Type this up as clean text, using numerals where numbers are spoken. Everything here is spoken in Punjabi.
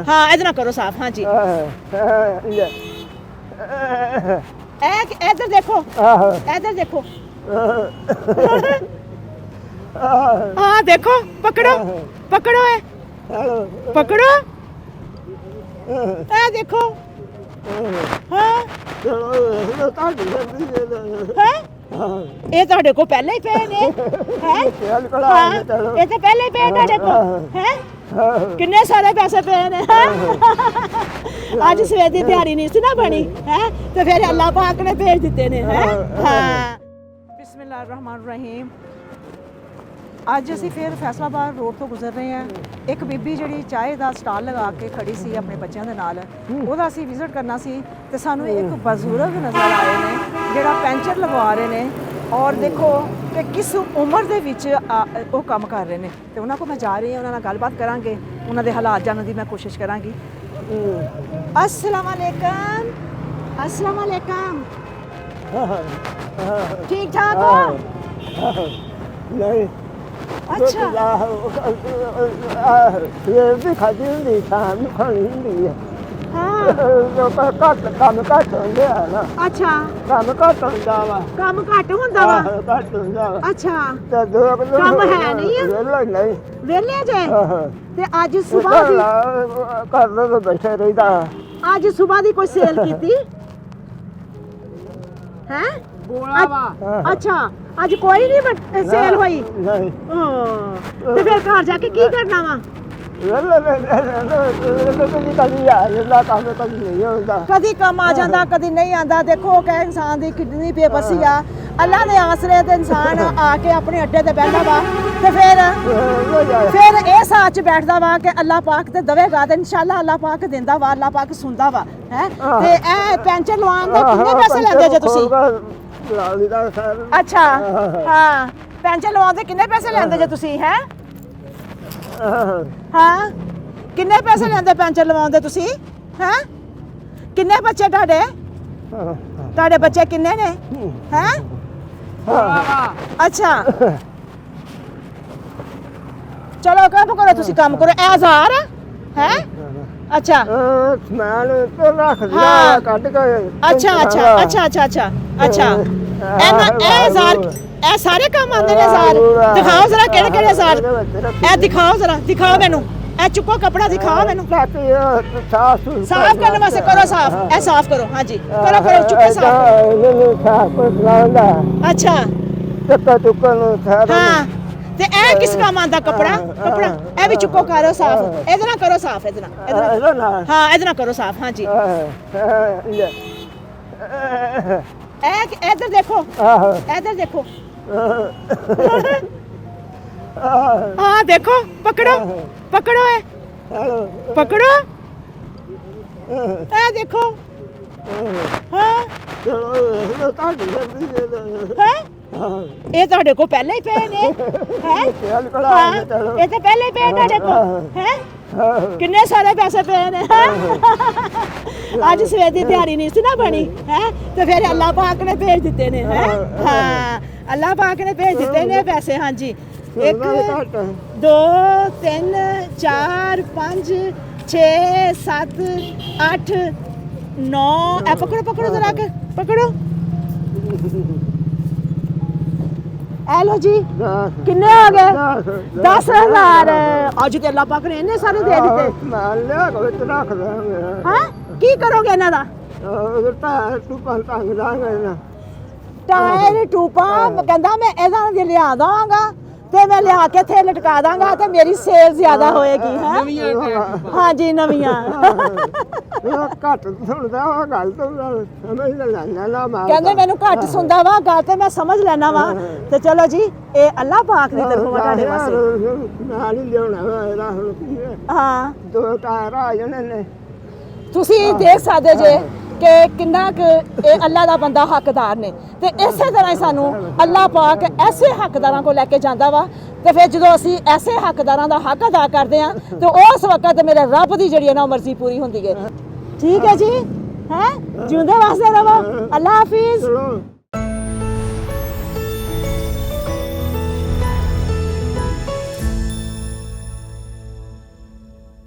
हाँ इधर करो साफ। हाँ जी इधर देखो, इधर देखो। हाँ देखो, पकड़ो पकड़ो है, पकड़ो ए देखो। हाँ ਇਹ ਤੁਹਾਡੇ ਕੋਲ ਪਹਿਲਾਂ ਹੀ ਪਏ ਨੇ ਹੈ? ਇਹ ਤਾਂ ਪਹਿਲਾਂ ਹੀ ਪਏ ਤੁਹਾਡੇ ਕੋਲ ਹੈ? ਕਿੰਨੇ ਸਾਰੇ ਪੈਸੇ ਪਏ ਨੇ ਅੱਜ ਸਵੇਰ ਦੀ ਦਿਹਾੜੀ ਨਹੀਂ ਸੀ ਨਾ ਬਣੀ ਹੈ ਤੇ ਫਿਰ ਅੱਲਾਹ ਪਾਕ ਨੇ ਭੇਜ ਦਿੱਤੇ ਨੇ ਹੈ। ਹਾਂ ਬਿਸਮਿਲ੍ਲਾਹਿਰ ਰਹਿਮਾਨਿਰ ਰਹੀਮ। ਅੱਜ ਅਸੀਂ ਫਿਰ ਫੈਸਲਾਬਾਦ ਰੋਡ ਤੋਂ ਗੁਜ਼ਰ ਰਹੇ ਹਾਂ। ਇੱਕ ਬੀਬੀ ਜਿਹੜੀ ਚਾਹ ਦਾ ਸਟਾਲ ਲਗਾ ਕੇ ਖੜੀ ਸੀ ਆਪਣੇ ਬੱਚਿਆਂ ਦੇ ਨਾਲ, ਉਹਦਾ ਅਸੀਂ ਵਿਜ਼ਿਟ ਕਰਨਾ ਸੀ ਤੇ ਸਾਨੂੰ ਇੱਕ ਬਜ਼ੁਰਗ ਨਜ਼ਰ ਆਏ ਨੇ ਜਿਹੜਾ ਪੈਂਚਰ ਲਗਵਾ ਰਹੇ ਨੇ ਔਰ ਦੇਖੋ ਕਿ ਕਿਸ ਉਮਰ ਦੇ ਵਿੱਚ ਉਹ ਕੰਮ ਕਰ ਰਹੇ ਨੇ ਤੇ ਉਹਨਾਂ ਕੋਲ ਮੈਂ ਜਾ ਰਹੀ ਹਾਂ, ਉਹਨਾਂ ਨਾਲ ਗੱਲਬਾਤ ਕਰਾਂਗੇ, ਉਹਨਾਂ ਦੇ ਹਾਲਾਤ ਜਾਣਨ ਦੀ ਮੈਂ ਕੋਸ਼ਿਸ਼ ਕਰਾਂਗੀ। अस्सलाम वालेकुम, अस्सलाम वालेकुम। ठीक ठाक हो? नहीं अच्छा भी खाती होंगी, शाम ਨੂੰ ਖਾਣੀ ਹੁੰਦੀ ਹੈ। ਹਾਂ ਕੰਮ ਘੱਟ ਹੁੰਦੇ ਆ ਨਾ। ਅੱਛਾ ਕੰਮ ਘੱਟ ਹੁੰਦਾ ਵਾ। ਕੰਮ ਘੱਟ ਹੁੰਦਾ ਵਾ। ਘੱਟ ਹੁੰਦਾ ਵਾ। ਅੱਛਾ ਤੇ ਦੋ ਕੰਮ ਹੈ ਨਹੀਂ ਆ? ਨਹੀਂ ਵਿਹਲੇ ਜੇ ਤੇ ਅੱਜ ਸਵੇਰ ਦੀ ਘਰ ਨੂੰ ਬੈਠੇ ਰਹਿਦਾ। ਅੱਜ ਸਵੇਰ ਦੀ ਕੋਈ ਸੇਲ ਕੀਤੀ ਹੈ? ਬੋਲਾ ਵਾ। ਅੱਛਾ ਅੱਜ ਕੋਈ ਨਹੀਂ ਸੇਲ ਹੋਈ? ਨਹੀਂ ਤੇ ਫਿਰ ਘਰ ਜਾ ਕੇ ਕੀ ਕਰਨਾ ਵਾ? ਕਦੀ ਕੰਮ ਆ ਜਾਂਦਾ ਕਦੀ ਨਹੀਂ ਆਂਦਾ। ਦੇਖੋ ਕਿ ਇਨਸਾਨ ਦੀ ਕਿੰਨੀ ਬੇਬਸੀ ਆ। ਅੱਲਾ ਦੇ ਆਸਰੇ ਤੇ ਇਨਸਾਨ ਆ ਕੇ ਆਪਣੇ ਅੱਡੇ ਤੇ ਬੈਠਦਾ ਵਾ ਤੇ ਫਿਰ ਇਹ ਸਾਥ ਚ ਬੈਠਦਾ ਵਾ ਕਿ ਅੱਲਾ ਪਾਕ ਤੇ ਦਵੇਗਾ ਤੇ ਇਨਸ਼ਾਅੱਲਾ ਅੱਲਾ ਪਾਕ ਦਿੰਦਾ ਵਾ, ਅੱਲਾ ਪਾਕ ਸੁਣਦਾ ਵਾ ਹੈ। ਤੇ ਇਹ ਪੈਂਚਰ ਲਵਾਉਣ ਦੇ ਕਿੰਨੇ ਪੈਸੇ ਲੈਂਦੇ ਜੇ ਤੁਸੀਂ? ਅੱਛਾ ਹਾਂ ਪੈਂਚਰ ਲਵਾਉਣ ਦੇ ਕਿੰਨੇ ਪੈਸੇ ਲੈਂਦੇ ਜੇ ਤੁਸੀਂ ਹੈ? ਹਾਂ ਕਿੰਨੇ ਪੈਸੇ ਲੈਂਦੇ ਪੈਂਚਰ ਲਵਾਉਂਦੇ ਤੁਸੀਂ ਹੈ? ਕਿੰਨੇ ਬੱਚੇ ਤੁਹਾਡੇ? ਤੁਹਾਡੇ ਬੱਚੇ ਕਿੰਨੇ ਨੇ ਹੈ? ਅੱਛਾ ਚਲੋ ਕੰਮ ਕਰੋ, ਤੁਸੀਂ ਕੰਮ ਕਰੋ। ਇਹ 1000 ਹੈ? ਅੱਛਾ ਸਮਾਨ ਤੋਂ ਰੱਖ ਦਿਆ ਕੱਢ ਕੇ। ਅੱਛਾ ਅੱਛਾ ਅੱਛਾ ਅੱਛਾ ਅੱਛਾ ਅੱਛਾ ਇਹ 1000 ਇਹ ਸਾਰੇ ਕੰਮ ਆਉਂਦੇ ਨੇ? 1000 ਦਿਖਾਓ ਜ਼ਰਾ ਕਿਹੜੇ ਕਿਹੜੇ 1000 ਇਹ ਦਿਖਾਓ ਜ਼ਰਾ, ਦਿਖਾਓ ਮੈਨੂੰ। ਇਹ ਚੁੱਕੋ ਕਪੜਾ ਦਿਖਾਓ ਮੈਨੂੰ। ਸਾਫ਼ ਕਰਨ ਵਾਸਤੇ ਕਰੋ ਸਾਫ਼, ਇਹ ਸਾਫ਼ ਕਰੋ। ਹਾਂਜੀ ਕਰੋ ਕਰੋ ਚੁੱਕੋ ਸਾਫ਼। ਅੱਛਾ ਹਾਂ ਤੇ ਇਹ ਕਿਸ ਕੰਮ ਆਂਦਾ ਕੱਪੜਾ? ਕੱਪੜਾ ਇਹ ਵੀ ਚੁੱਕੋ ਕਰੋ ਸਾਫ਼। ਇਹਦੇ ਨਾਲ ਕਰੋ ਸਾਫ਼, ਇਹਦੇ ਨਾਲ। ਹਾਂ ਇਹਦੇ ਨਾਲ ਕਰੋ ਸਾਫ਼। ਹਾਂਜੀ ਇਹ ਇੱਧਰ ਦੇਖੋ, ਇੱਧਰ ਦੇਖੋ। ਹਾਂ ਦੇਖੋ ਪਕੜੋ ਪਕੜੋ ਹੈ, ਪਕੜੋ ਇਹ ਦੇਖੋ। ਹਾਂ ਇਹ ਤੁਹਾਡੇ ਕੋਲ ਪਹਿਲਾਂ ਹੀ ਪਏ ਨੇ ਹੈ? ਇਹ ਤਾਂ ਪਹਿਲਾਂ ਹੀ ਪਏ ਤੁਹਾਡੇ ਕੋਲ ਹੈ? ਕਿੰਨੇ ਸਾਰੇ ਪੈਸੇ ਪਏ ਨੇ ਅੱਜ ਸਵੇਰ ਦੀ ਦਿਹਾੜੀ ਨਹੀਂ ਸੀ ਨਾ ਬਣੀ ਹੈ ਤੇ ਫਿਰ ਅੱਲਾਹ ਪਾਕ ਨੇ ਭੇਜ ਦਿੱਤੇ ਨੇ ਹੈ। ਹਾਂ ਅੱਲਾਹ ਪਾਕ ਨੇ ਭੇਜ ਦਿੱਤੇ ਨੇ ਪੈਸੇ। ਹਾਂਜੀ 1 2 3 4 5 6 7 8 9 ਇਹ ਪਕੜੋ ਪਕੜੋ ਜ਼ਰਾ ਕੇ ਪਕੜੋ। ਐਲੋ ਜੀ ਕਿੰਨੇ ਹੋ ਗਏ? 10,000। ਅੱਜ ਤੇ ਅੱਲਾਹ ਪਾਕ ਨੇ ਇੰਨੇ ਸਾਰੇ ਦੇ ਦਿੱਤੇ। ਹਾਂ ਕੀ ਕਰੋਗੇ ਇਹਨਾਂ ਦਾ? ਟਾਇਰ ਟੂਪਾਂ ਕਹਿੰਦਾ ਮੈਂ ਇਹਨਾਂ ਦੇ ਲਿਆ ਦਵਾਂਗਾ ਤੇ ਮੈਂ ਲਿਆ ਕੇ ਇੱਥੇ ਲਟਕਾ ਦਾਂਗਾ ਤੇ ਮੇਰੀ ਸੇਲ ਜ਼ਿਆਦਾ ਹੋਏਗੀ ਹੈ। ਹਾਂਜੀ ਨਵੀਆਂ ਘੱਟ ਸੁਣਦਾ ਗੱਲ ਤੋਂ ਸਮਝ ਲੈਣਾ। ਕਹਿੰਦੇ ਮੈਨੂੰ ਘੱਟ ਸੁਣਦਾ ਵਾ ਗੱਲ ਤੇ ਮੈਂ ਸਮਝ ਲੈਣਾ ਵਾ। ਤੇ ਚਲੋ ਜੀ ਇਹ ਅੱਲਾਹ ਪਾਕ ਦੀ ਤਰਫੋਂ ਤੁਹਾਡੇ ਵਾਸਤੇ ਨਾਲ ਹੀ ਲਿਆਉਣਾ ਇਹਦਾ। ਹਾਂ 2 ਟਾਇਰ ਆ ਜਾਣੇ ਨੇ। ਤੁਸੀਂ ਦੇਖ ਸਕਦੇ ਜੇ ਕਿ ਕਿੰਨਾ ਕੁ ਇਹ ਅੱਲਾ ਦਾ ਬੰਦਾ ਹੱਕਦਾਰ ਨੇ ਤੇ ਇਸੇ ਤਰ੍ਹਾਂ ਹੀ ਸਾਨੂੰ ਅੱਲਾ ਪਾਕ ਐਸੇ ਹੱਕਦਾਰਾਂ ਕੋਲ ਲੈ ਕੇ ਜਾਂਦਾ ਵਾ ਤੇ ਫਿਰ ਜਦੋਂ ਅਸੀਂ ਐਸੇ ਹੱਕਦਾਰਾਂ ਦਾ ਹੱਕ ਅਦਾ ਕਰਦੇ ਹਾਂ ਤੇ ਉਸ ਵਕਤ ਮੇਰੇ ਰੱਬ ਦੀ ਜਿਹੜੀ ਹੈ ਨਾ ਮਰਜ਼ੀ ਪੂਰੀ ਹੁੰਦੀ ਹੈ। ਠੀਕ ਹੈ ਜੀ ਹੈ। ਜਿਉਂਦੇ ਵਾਸਤੇ ਰਹੋ। ਅੱਲਾ ਹਾਫਿਜ਼।